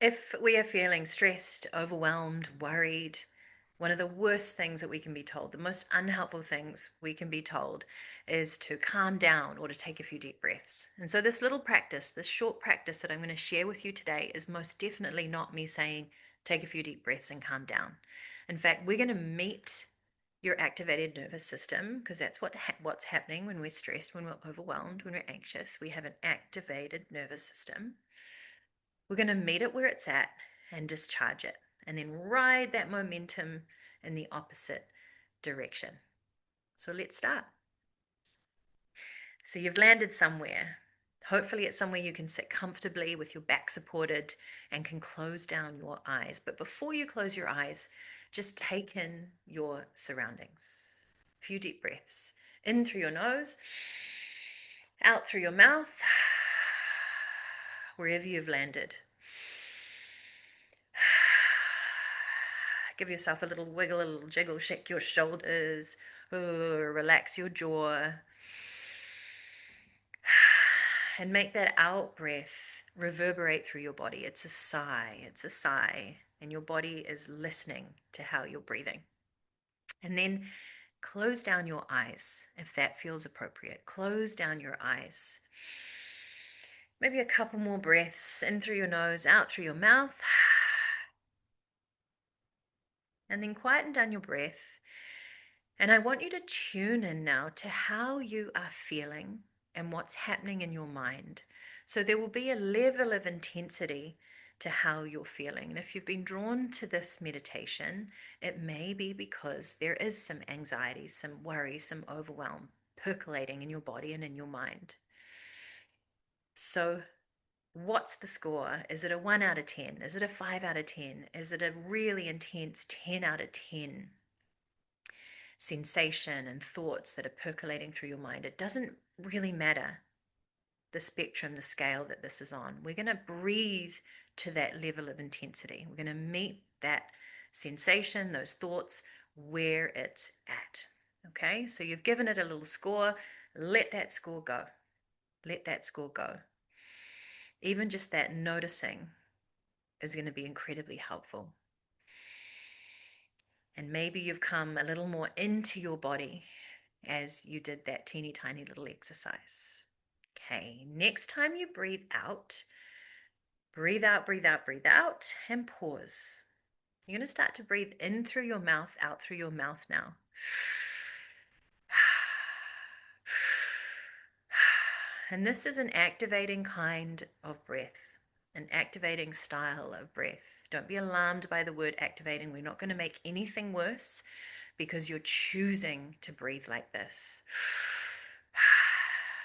If we are feeling stressed, overwhelmed, worried, one of the worst things that we can be told, the most unhelpful things we can be told, is to calm down or to take a few deep breaths. And so, this little practice, this short practice that I'm going to share with you today, is most definitely not me saying, take a few deep breaths and calm down. In fact, we're going to meet your activated nervous system because that's what's happening when we're stressed, when we're overwhelmed, when we're anxious. We have an activated nervous system. We're going to meet it where it's at and discharge it, and then ride that momentum in the opposite direction. So let's start. So you've landed somewhere. Hopefully, it's somewhere you can sit comfortably with your back supported and can close down your eyes. But before you close your eyes, just take in your surroundings. A few deep breaths in through your nose, out through your mouth, wherever you've landed. Give yourself a little wiggle, a little jiggle, shake your shoulders, relax your jaw, and make that out breath reverberate through your body. It's a sigh, and your body is listening to how you're breathing. And then close down your eyes if that feels appropriate. Close down your eyes. Maybe a couple more breaths in through your nose, out through your mouth. And then quieten down your breath. And I want you to tune in now to how you are feeling and what's happening in your mind. So there will be a level of intensity to how you're feeling. And if you've been drawn to this meditation, it may be because there is some anxiety, some worry, some overwhelm percolating in your body and in your mind. So what's the score? Is it a 1 out of 10? Is it a 5 out of 10? Is it a really intense 10 out of 10? Sensation and thoughts that are percolating through your mind. It doesn't really matter the spectrum, the scale that this is on. We're going to breathe to that level of intensity. We're going to meet that sensation, those thoughts, where it's at. Okay, so you've given it a little score. Let that score go. Let that score go. Even just that noticing is going to be incredibly helpful. And maybe you've come a little more into your body as you did that teeny tiny little exercise. Okay, next time you breathe out, breathe out, breathe out, breathe out, and pause. You're going to start to breathe in through your mouth, out through your mouth now. And this is an activating kind of breath, an activating style of breath. Don't be alarmed by the word activating. We're not going to make anything worse because you're choosing to breathe like this.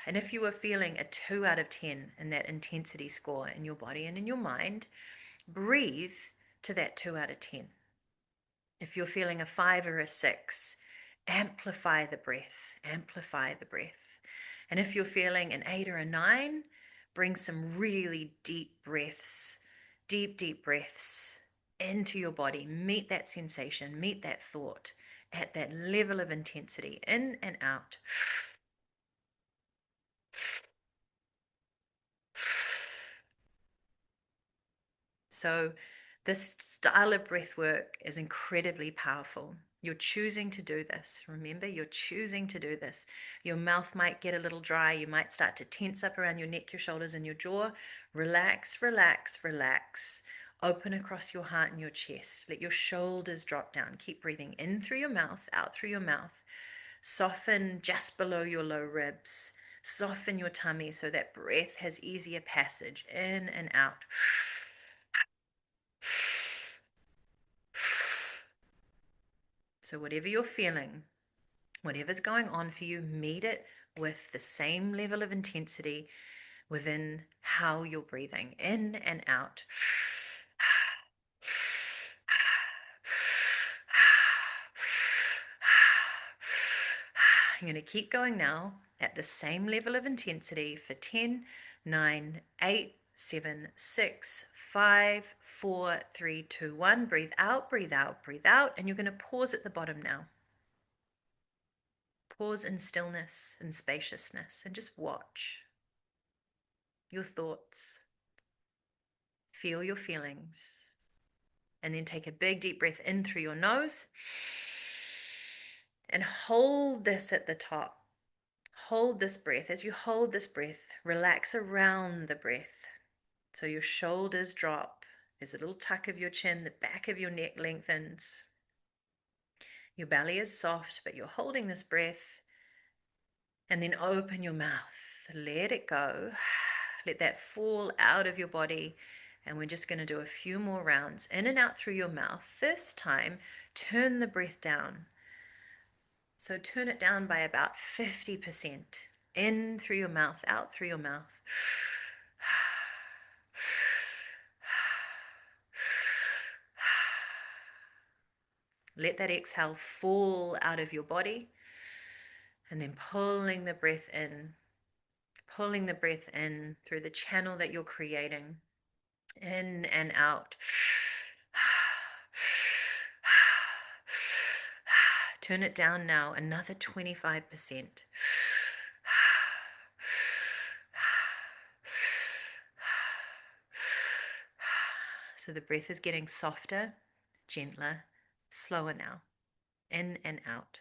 And if you were feeling a 2 out of 10 in that intensity score in your body and in your mind, breathe to that 2 out of 10. If you're feeling a 5 or a 6, amplify the breath, amplify the breath. And if you're feeling an 8 or a 9, bring some really deep breaths, deep breaths into your body. Meet that sensation, meet that thought at that level of intensity, in and out. So, this style of breath work is incredibly powerful. You're choosing to do this. Remember, you're choosing to do this. Your mouth might get a little dry. You might start to tense up around your neck, your shoulders, and your jaw. Relax, relax, relax. Open across your heart and your chest. Let your shoulders drop down. Keep breathing in through your mouth, out through your mouth. Soften just below your low ribs. Soften your tummy so that breath has easier passage in and out. So, whatever you're feeling, whatever's going on for you, meet it with the same level of intensity within how you're breathing in and out. I'm going to keep going now at the same level of intensity for 10, 9, 8, 7, 6, 5, 4, 3, 2, 1. Breathe out, breathe out, breathe out. And you're going to pause at the bottom now. Pause in stillness and spaciousness and just watch your thoughts. Feel your feelings. And then take a big deep breath in through your nose. And hold this at the top. Hold this breath. As you hold this breath, relax around the breath. So your shoulders drop. There's a little tuck of your chin, the back of your neck lengthens. Your belly is soft, but you're holding this breath. And then open your mouth. Let it go. Let that fall out of your body. And we're just going to do a few more rounds in and out through your mouth. This time, turn the breath down. So turn it down by about 50%. In through your mouth, out through your mouth. Let that exhale fall out of your body. And then pulling the breath in through the channel that you're creating. In and out. Turn it down now, another 25%. So the breath is getting softer, gentler, slower now. In and out.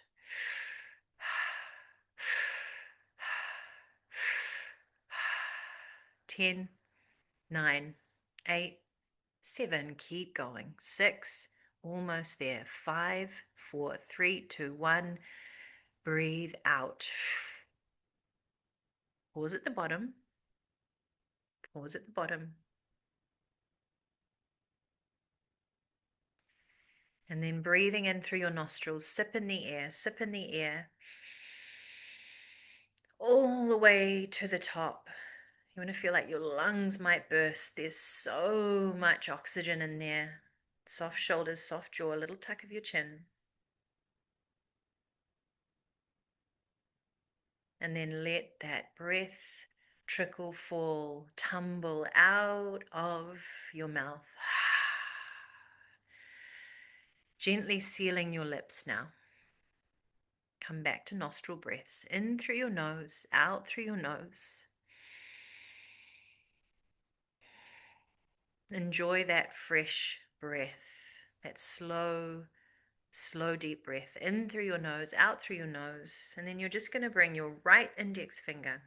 10, 9, 8, 7, keep going. 6, almost there. 5, 4, 3, 2, 1. Breathe out. Pause at the bottom. Pause at the bottom. And then breathing in through your nostrils. Sip in the air. Sip in the air. All the way to the top. You want to feel like your lungs might burst. There's so much oxygen in there. Soft shoulders, soft jaw, a little tuck of your chin. And then let that breath trickle, fall, tumble out of your mouth. Gently sealing your lips now. Come back to nostril breaths. In through your nose, out through your nose. Enjoy that fresh breath, that slow, deep breath. In through your nose, out through your nose. And then you're just going to bring your right index finger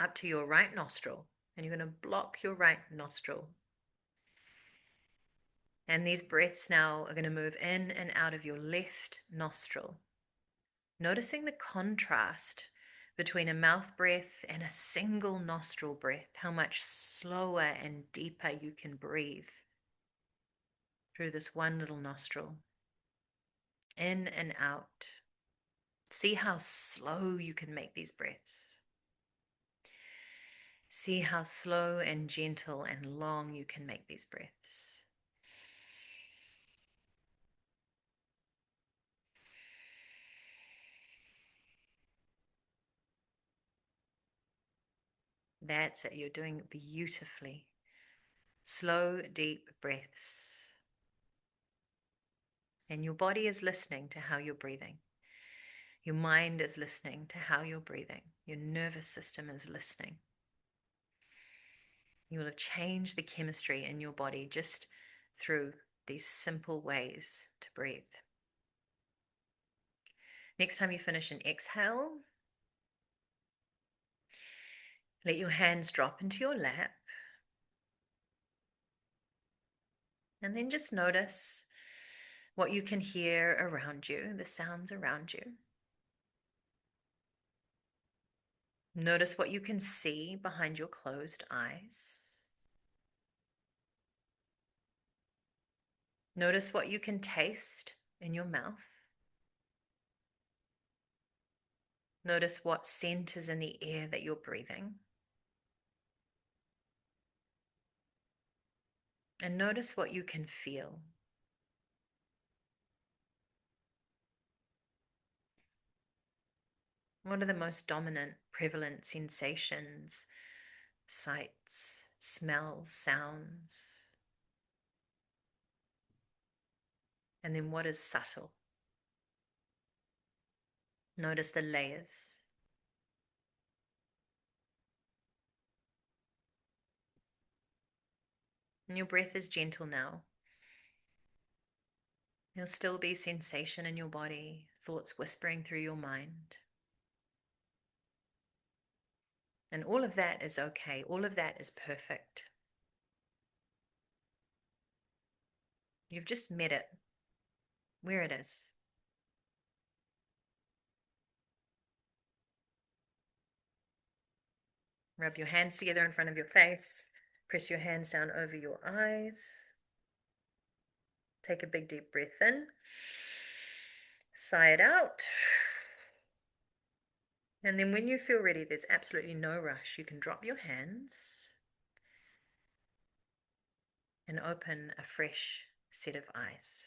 up to your right nostril. And you're going to block your right nostril. And these breaths now are going to move in and out of your left nostril. Noticing the contrast between a mouth breath and a single nostril breath, how much slower and deeper you can breathe through this one little nostril. In and out. See how slow you can make these breaths. See how slow and gentle and long you can make these breaths. That's it. You're doing beautifully. Slow, deep breaths. And your body is listening to how you're breathing. Your mind is listening to how you're breathing. Your nervous system is listening. You will have changed the chemistry in your body just through these simple ways to breathe. Next time you finish an exhale, let your hands drop into your lap. And then just notice what you can hear around you, the sounds around you. Notice what you can see behind your closed eyes. Notice what you can taste in your mouth. Notice what scent is in the air that you're breathing. And notice what you can feel. What are the most dominant, prevalent sensations, sights, smells, sounds? And then what is subtle? Notice the layers. And your breath is gentle now. There'll still be sensation in your body, thoughts whispering through your mind. And all of that is okay. All of that is perfect. You've just met it where it is. Rub your hands together in front of your face. Press your hands down over your eyes. Take a big deep breath in. Sigh it out. And then when you feel ready, there's absolutely no rush. You can drop your hands and open a fresh set of eyes.